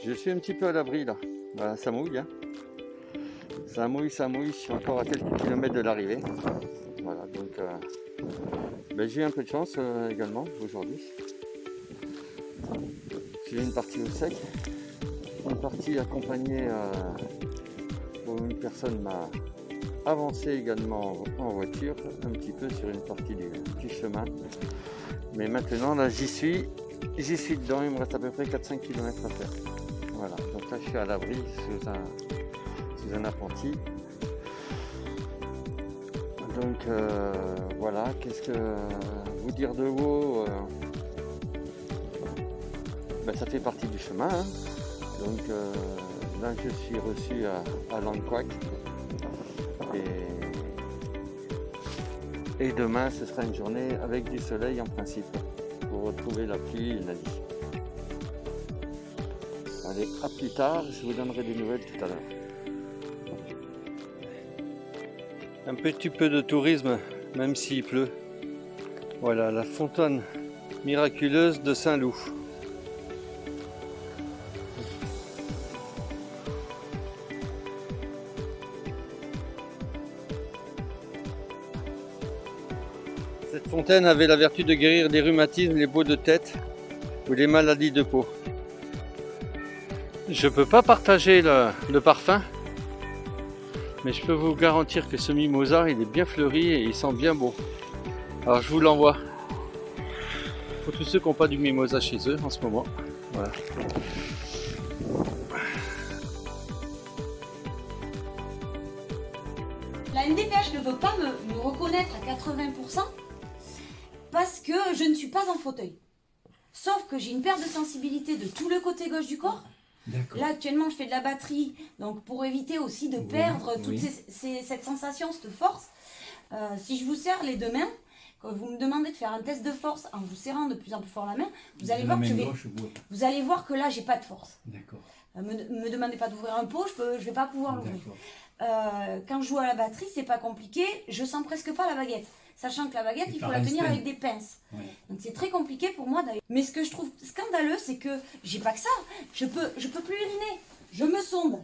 Je suis un petit peu à l'abri là. Voilà, ça mouille. Hein. Ça mouille. Je suis encore à quelques kilomètres de l'arrivée. Voilà, donc j'ai eu un peu de chance également aujourd'hui. J'ai une partie au sec, une partie accompagnée où une personne m'a avancé également en voiture, un petit peu sur une partie du chemin. Mais maintenant là j'y suis dedans, il me reste à peu près 4-5 km à faire. Voilà, donc là je suis à l'abri sous un appentis. Donc voilà, qu'est-ce que vous dire de haut ça fait partie du chemin. Hein. Donc là je suis reçu à Langquac et demain ce sera une journée avec du soleil en principe pour retrouver la pluie et la nuit. Allez, à plus tard, je vous donnerai des nouvelles tout à l'heure. Un petit peu de tourisme, même s'il pleut. Voilà, la fontaine miraculeuse de Saint-Loup. Cette fontaine avait la vertu de guérir les rhumatismes, les maux de tête ou les maladies de peau. Je ne peux pas partager le parfum, mais je peux vous garantir que ce mimosa, il est bien fleuri et il sent bien bon. Alors je vous l'envoie. Pour tous ceux qui n'ont pas du mimosa chez eux en ce moment. Voilà. La MDPH ne veut pas me reconnaître à 80% parce que je ne suis pas en fauteuil. Sauf que j'ai une perte de sensibilité de tout le côté gauche du corps. Là actuellement je fais de la batterie, donc pour éviter aussi de perdre toute cette sensation, cette force, si je vous serre les deux mains, quand vous me demandez de faire un test de force en vous serrant de plus en plus fort la main, vous allez voir que là j'ai pas de force. Me demandez pas d'ouvrir un pot, je vais pas pouvoir l'ouvrir. Quand je joue à la batterie, c'est pas compliqué, je sens presque pas la baguette. Sachant que la baguette, il faut la tenir avec des pinces. Donc c'est très compliqué pour moi d'ailleurs. Mais ce que je trouve scandaleux, c'est que j'ai pas que ça. Je peux plus uriner. Je me sonde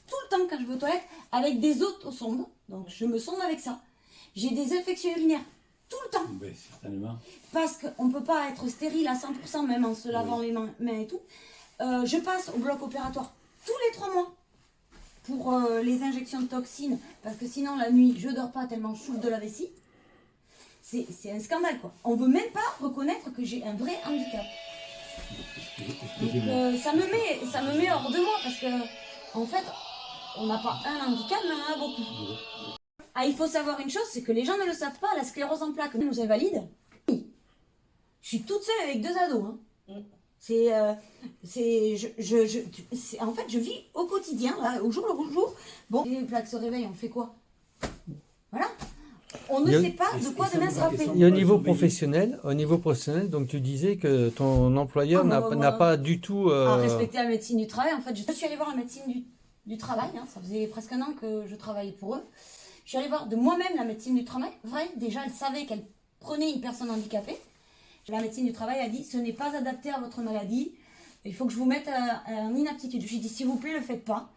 tout le temps quand je vais aux toilettes avec des autosondes. Donc je me sonde avec ça. J'ai des infections urinaires tout le temps. Oui, certainement. Parce qu'on peut pas être stérile à 100% même en se lavant les mains et tout. Je passe au bloc opératoire tous les 3 mois. Pour les injections de toxines, parce que sinon la nuit je dors pas tellement je souffre de la vessie. C'est un scandale quoi. On veut même pas reconnaître que j'ai un vrai handicap. Donc, ça me met hors de moi parce que en fait on n'a pas un handicap mais on en a beaucoup. Ah, il faut savoir une chose, c'est que les gens ne le savent pas, la sclérose en plaques nous invalide. Je suis toute seule avec 2 ados. Hein. En fait, je vis au quotidien, là, au jour le jour. Bon, les plaques se réveillent, on fait quoi? Voilà. On ne sait pas de quoi demain sera fait. Et au niveau professionnel, donc tu disais que ton employeur n'a pas du tout respecté la médecine du travail. En fait, je suis allée voir la médecine du travail. Hein, ça faisait presque 1 an que je travaillais pour eux. Je suis allée voir de moi-même la médecine du travail. Vrai, déjà, elle savait qu'elle prenait une personne handicapée. La médecine du travail a dit, ce n'est pas adapté à votre maladie, il faut que je vous mette en inaptitude. Je lui ai dit, s'il vous plaît, ne le faites pas.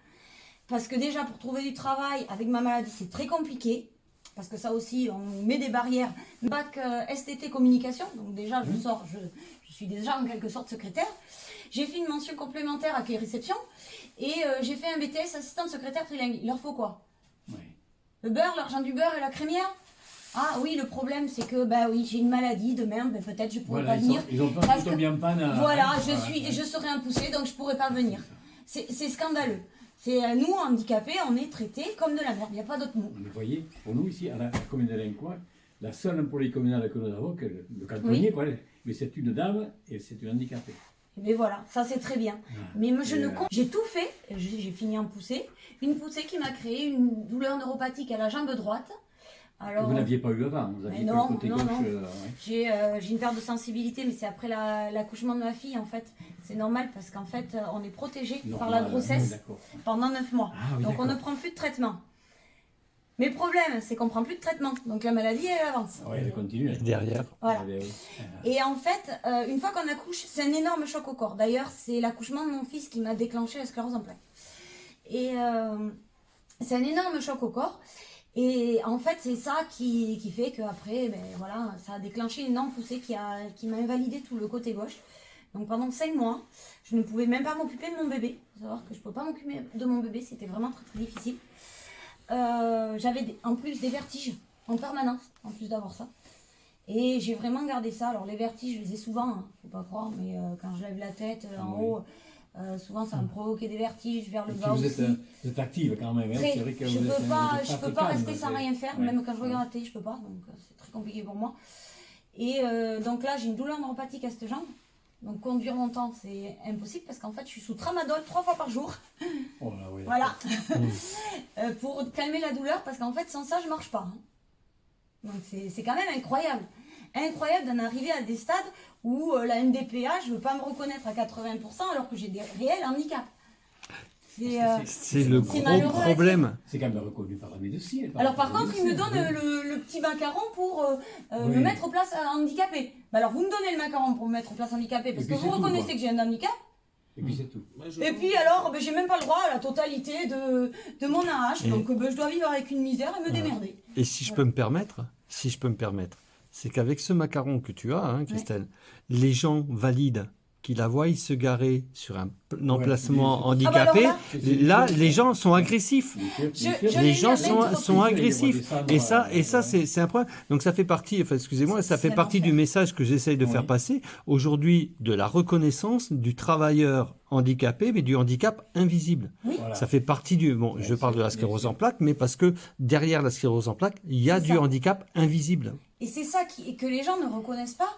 Parce que déjà, pour trouver du travail avec ma maladie, c'est très compliqué. Parce que ça aussi, on met des barrières. Bac STT communication, donc déjà, je sors, je suis déjà en quelque sorte secrétaire. J'ai fait une mention complémentaire accueil réception et j'ai fait un BTS assistante secrétaire trilingue. Il leur faut quoi? Le beurre, l'argent du beurre et la crémière? Ah oui, le problème c'est que j'ai une maladie, demain peut-être je pourrais pas venir. Ils ont peur que bien panne. Voilà, je serai un poussé donc je pourrais pas venir. C'est scandaleux. C'est nous handicapés, on est traités comme de la merde, il n'y a pas d'autre mot. Vous voyez, pour nous ici à la commune de Langquac, la seule polycommunale que nous avons, que le cantonnier, mais c'est une dame et c'est une handicapée. Mais voilà, ça c'est très bien. Mais moi j'ai tout fait, j'ai fini en poussée. Une poussée qui m'a créé une douleur neuropathique à la jambe droite. Alors, vous n'aviez pas eu avant, vous aviez non, pas le côté gauche. J'ai une perte de sensibilité, mais c'est après l'accouchement de ma fille en fait. C'est normal parce qu'en fait on est protégé par la grossesse pendant 9 mois. Donc on ne prend plus de traitement. Mais le problème, c'est qu'on prend plus de traitement. Donc la maladie, elle avance. Oui, elle continue. Derrière. Voilà. Oui. Et en fait, une fois qu'on accouche, c'est un énorme choc au corps. D'ailleurs, c'est l'accouchement de mon fils qui m'a déclenché la sclérose en plaques. Et c'est un énorme choc au corps. Et en fait, c'est ça qui fait qu'après, ben, voilà, ça a déclenché une énorme poussée qui m'a invalidé tout le côté gauche. Donc pendant 5 mois, je ne pouvais même pas m'occuper de mon bébé. Il faut savoir que je ne peux pas m'occuper de mon bébé, c'était vraiment très très difficile. J'avais en plus des vertiges en permanence, en plus d'avoir ça. Et j'ai vraiment gardé ça. Alors les vertiges, je les ai souvent, hein, faut pas croire, mais quand je lève la tête en haut, souvent ça me provoquait des vertiges vers le bas vous aussi. Vous êtes active quand même. Hein. C'est vrai que Je vous êtes, je peux pas rester sans rien faire, ouais. même quand je regarde la télé, je peux pas, donc c'est très compliqué pour moi. Et donc là, j'ai une douleur neuropathique à cette jambe. Donc conduire longtemps, c'est impossible parce qu'en fait, je suis sous tramadol 3 fois par jour. Oh là, oui, Voilà. Pour calmer la douleur, parce qu'en fait, sans ça, je marche pas. Hein. Donc c'est quand même incroyable. Incroyable d'en arriver à des stades où la MDPH ne veut pas me reconnaître à 80% alors que j'ai des réels handicaps. C'est le gros malheureux, problème. C'est quand même reconnu par la médecine. Alors par contre, il me donne le petit macaron pour Oui. me mettre place handicapée. Bah alors vous me donnez le macaron pour me mettre place handicapée parce Et puis que vous c'est tout, reconnaissez quoi. que j'ai un handicap. Et puis c'est tout. Et puis alors, ben, j'ai même pas le droit à la totalité de mon AH. Et- Donc ben, je dois vivre avec une misère et me démerder. Et si je peux me permettre, c'est qu'avec ce macaron que tu as, hein, Christelle, les gens valident qui la voient se garer sur un emplacement oui. handicapé, Ah bah alors là, les gens sont agressifs. Je Les l'ai gens vu à maintes sont reprises. agressifs. Et ça c'est un problème. Donc ça fait partie, enfin, excusez-moi, ça fait C'est partie l'enfer. du message que j'essaye de Oui. faire passer aujourd'hui de la reconnaissance du travailleur handicapé, mais du handicap invisible. Voilà. Ça fait partie du... Bon, Ouais, je parle de la c'est- sclérose en plaques, mais parce que derrière la sclérose en plaques, il y a C'est du ça. handicap invisible. Et c'est ça que les gens ne reconnaissent pas.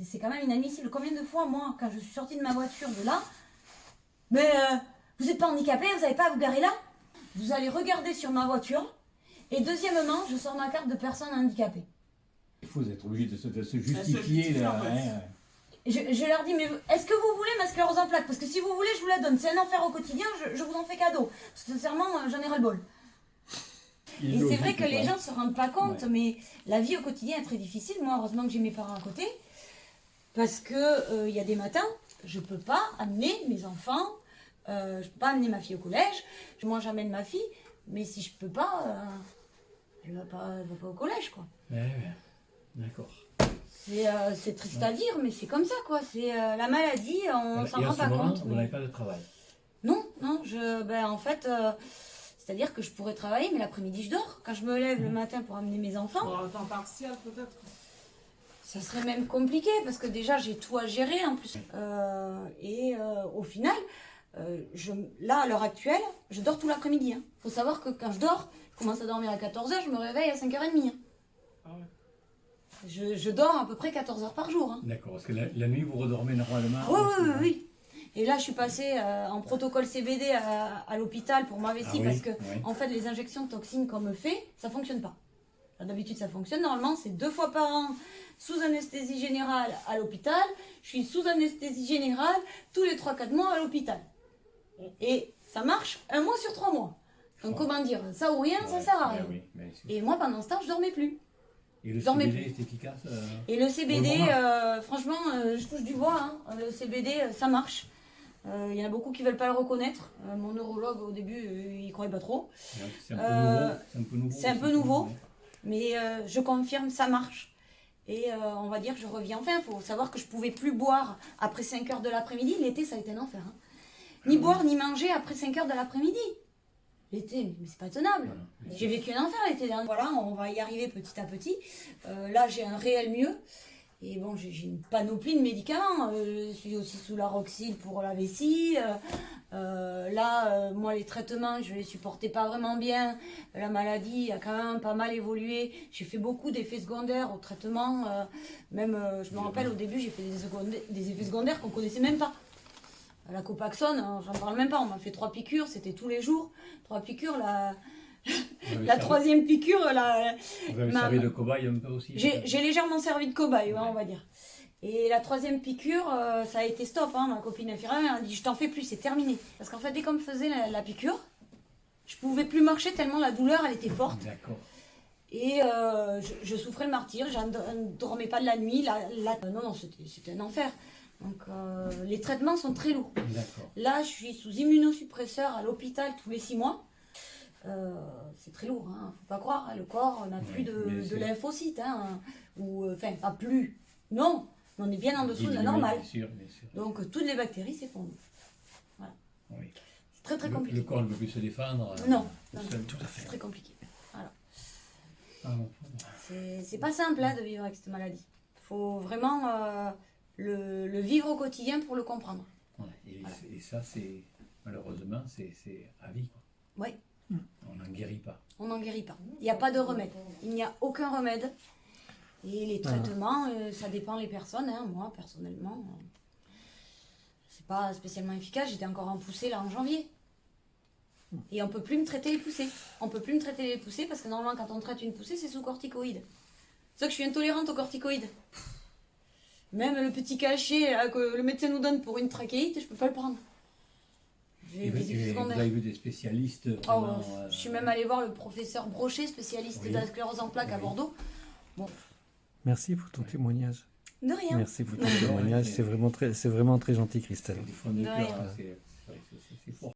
C'est quand même inadmissible. Combien de fois, moi, quand je suis sortie de ma voiture de là, mais vous n'êtes pas handicapé, vous n'avez pas à vous garer là. Vous allez regarder sur ma voiture. Et deuxièmement, je sors ma carte de personne handicapée. Il faut être obligé de se justifier. Là, hein. Je leur dis, mais est-ce que vous voulez ma sclérose en plaques? Parce que si vous voulez, je vous la donne. C'est un enfer au quotidien, je vous en fais cadeau. Parce que sincèrement, j'en ai ras-le-bol. Et c'est vrai que les gens ne se rendent pas compte, Ouais. mais la vie au quotidien est très difficile. Moi, heureusement que j'ai mes parents à côté. Parce que y a des matins, je ne peux pas amener mes enfants, je ne peux pas amener ma fille au collège. Moi, j'amène ma fille, mais si je ne peux pas, elle ne va pas au collège, quoi. Ouais. D'accord. C'est triste à dire, mais c'est comme ça, quoi. C'est la maladie, on s'en Et à rend ce pas moment, compte. vous n'avez pas de travail. Non, en fait, c'est-à-dire que je pourrais travailler, mais l'après-midi, je dors. Quand je me lève le matin pour amener mes enfants, Pour un temps partiel peut-être. ça serait même compliqué, parce que déjà, j'ai tout à gérer, en plus. Au final, là, à l'heure actuelle, je dors tout l'après-midi. Il faut savoir que quand je dors, je commence à dormir à 14h, je me réveille à 5h30. Hein. Ah ouais. Je dors à peu près 14 heures par jour. Hein. D'accord, parce que la nuit, vous redormez normalement. Oui. Et là, je suis passée en protocole CBD à l'hôpital pour ma vessie, Ah oui, parce que, oui. en fait, les injections de toxines qu'on me fait, ça fonctionne pas. D'habitude, ça fonctionne. Normalement, c'est 2 fois par an sous anesthésie générale à l'hôpital. Je suis sous anesthésie générale tous les 3-4 mois à l'hôpital. Et ça marche 1 mois sur 3 mois. Donc, comment dire, ça ou rien, ça Ouais, sert à ouais, rien. oui, mais c'est- Et moi, pendant ce temps, je dormais plus. Et le dormais CBD est efficace Et le CBD, Bon, franchement, je touche du bois. Hein. Le CBD, ça marche. Il y en a beaucoup qui veulent pas le reconnaître. Mon neurologue, au début, il croyait pas trop. C'est un peu nouveau. c'est un peu aussi. nouveau. Mais je confirme, ça marche. Et on va dire que je reviens. Enfin, il faut savoir que je pouvais plus boire après 5 heures de l'après-midi. L'été, ça a été un enfer. Hein. Ni boire, ni manger après 5 heures de l'après-midi. L'été, mais c'est pas tenable. Voilà. J'ai vécu un enfer l'été dernier. Voilà, on va y arriver petit à petit. Là, j'ai un réel mieux. Et bon, j'ai une panoplie de médicaments. Je suis aussi sous la Roxil pour la vessie. Moi, les traitements, je les supportais pas vraiment bien. La maladie a quand même pas mal évolué. J'ai fait beaucoup d'effets secondaires au traitement. Je me rappelle, au début, j'ai fait des effets secondaires qu'on connaissait même pas. La Copaxone, j'en parle même pas. On m'a fait 3 piqûres, c'était tous les jours. 3 piqûres, la troisième piqûre, Vous avez servi de cobaye un peu aussi. j'ai légèrement servi de cobaye, on va dire. Et la troisième piqûre, ça a été stop. Hein. Ma copine infirmière a dit, je t'en fais plus, c'est terminé. Parce qu'en fait, dès qu'on me faisait la piqûre, Je pouvais plus marcher tellement la douleur, elle était forte. D'accord. Et je souffrais le martyre, je ne dormais pas de la nuit. Non, c'était un enfer. Donc les traitements sont très lourds. D'accord. Là, je suis sous immunosuppresseur à l'hôpital tous les 6 mois. C'est très lourd, hein. Faut pas croire, hein. Le corps n'a plus de lymphocytes. Hein. Enfin, pas plus. Non, on est bien en dessous de la normale. Bien sûr, bien sûr. Donc toutes les bactéries s'effondrent. Voilà. Oui. C'est très très compliqué. Le corps ne peut plus se défendre. Non, Tout à fait. c'est très compliqué. Voilà. Ah, bon. C'est pas simple hein, de vivre avec cette maladie. Il faut vraiment le vivre au quotidien pour le comprendre. Ouais, et ça, c'est malheureusement, c'est à vie. Oui. On n'en guérit pas. On n'en guérit pas. Il n'y a pas de remède. Il n'y a aucun remède. Et les traitements, ça dépend des personnes. Hein. Moi, personnellement, c'est pas spécialement efficace. J'étais encore en poussée là en janvier. Et on peut plus me traiter les poussées. On peut plus me traiter les poussées parce que normalement, quand on traite une poussée, c'est sous corticoïdes. C'est ça que je suis intolérante aux corticoïdes. Même le petit cachet là, que le médecin nous donne pour une trachéite, je peux pas le prendre. J'ai des effets Vous secondaires. avez vu des spécialistes Oh, vraiment, je suis même allée voir le professeur Brochet, spécialiste de la sclérose en plaques à Bordeaux. Bon, Merci pour ton témoignage. de rien. Merci pour ton témoignage. C'est vraiment très gentil, Christelle. C'est du fond du De cœur, rien. hein, c'est